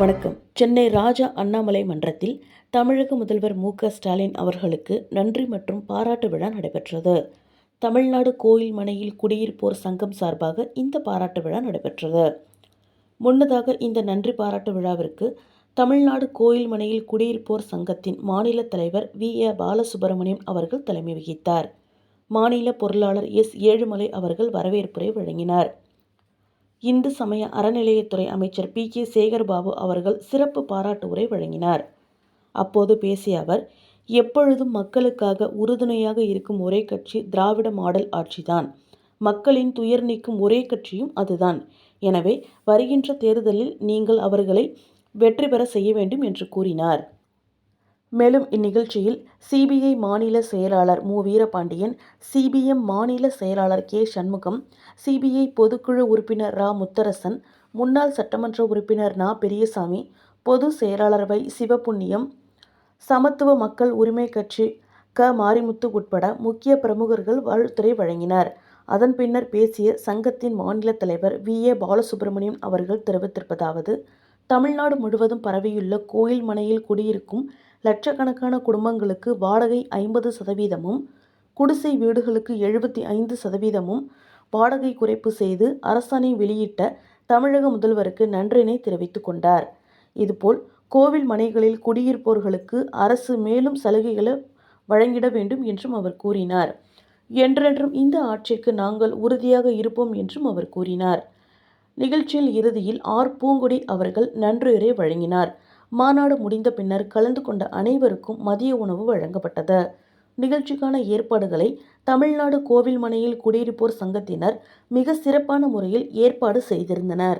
வணக்கம். சென்னை ராஜா அண்ணாமலை மன்றத்தில் தமிழக முதல்வர் மு.க.ஸ்டாலின் அவர்களுக்கு நன்றி மற்றும் பாராட்டு விழா நடைபெற்றது. தமிழ்நாடு கோயில் மனையில் குடியிருப்போர் சங்கம் சார்பாக இந்த பாராட்டு விழா நடைபெற்றது. முன்னதாக இந்த நன்றி பாராட்டு விழாவிற்கு தமிழ்நாடு கோயில் மனையில் குடியிருப்போர் சங்கத்தின் மாநில தலைவர் வி.ஏ. பாலசுப்ரமணியம் அவர்கள் தலைமை வகித்தார். மாநில பொருளாளர் எஸ். ஏழுமலை அவர்கள் வரவேற்புரை வழங்கினார். இந்து சமய அறநிலையத்துறை அமைச்சர் பி.கே. சேகர்பாபு அவர்கள் சிறப்பு பாராட்டு உரை வழங்கினார். அப்போது பேசிய அவர், எப்பொழுதும் மக்களுக்காக உறுதுணையாக இருக்கும் ஒரே கட்சி திராவிட மாடல் ஆட்சிதான். மக்களின் துயர் நீக்கும் ஒரே கட்சியும் அதுதான். எனவே வருகின்ற தேர்தலில் நீங்கள் அவர்களை வெற்றி பெற செய்ய வேண்டும் என்று கூறினார். மேலும் இந்நிகழ்ச்சியில் சி.பி.ஐ. மாநில செயலாளர் மு. வீரபாண்டியன், சி.பி.எம். மாநில செயலாளர் கே. சண்முகம், சி.பி.ஐ. பொதுக்குழு உறுப்பினர் ரா. முத்தரசன், முன்னாள் சட்டமன்ற உறுப்பினர் நா. பெரியசாமி, பொது செயலாளர் வை. சிவபுண்ணியம், சமத்துவ மக்கள் உரிமை கட்சி க. மாரிமுத்து உட்பட முக்கிய பிரமுகர்கள் வாழ்த்துரை வழங்கினர். அதன் பின்னர் பேசிய சங்கத்தின் மாநில தலைவர் வி.ஏ. பாலசுப்ரமணியம் அவர்கள் தெரிவித்திருப்பதாவது, தமிழ்நாடு முழுவதும் பரவியுள்ள கோயில் மனையில் குடியிருக்கும் லட்சக்கணக்கான குடும்பங்களுக்கு வாடகை 50%, குடிசை வீடுகளுக்கு 75% வாடகை குறைப்பு செய்து அரசாணை வெளியிட்ட தமிழக முதல்வருக்கு நன்றினை தெரிவித்துக் கொண்டார். இதுபோல் கோவில் மனைகளில் குடியிருப்போர்களுக்கு அரசு மேலும் சலுகைகளை வழங்கிட வேண்டும் என்றும் அவர் கூறினார். என்றென்றும் இந்த ஆட்சிக்கு நாங்கள் உறுதியாக இருப்போம் என்றும் அவர் கூறினார். நிகழ்ச்சியில் இறுதியில் ஆர். பூங்கொடி அவர்கள் நன்றியுரை வழங்கினார். மாநாடு முடிந்த பின்னர் கலந்து கொண்ட அனைவருக்கும் மதிய உணவு வழங்கப்பட்டது. நிகழ்ச்சிக்கான ஏற்பாடுகளை தமிழ்நாடு கோவில் மனையில் குடியிருப்போர் சங்கத்தினர் மிக சிறப்பான முறையில் ஏற்பாடு செய்திருந்தனர்.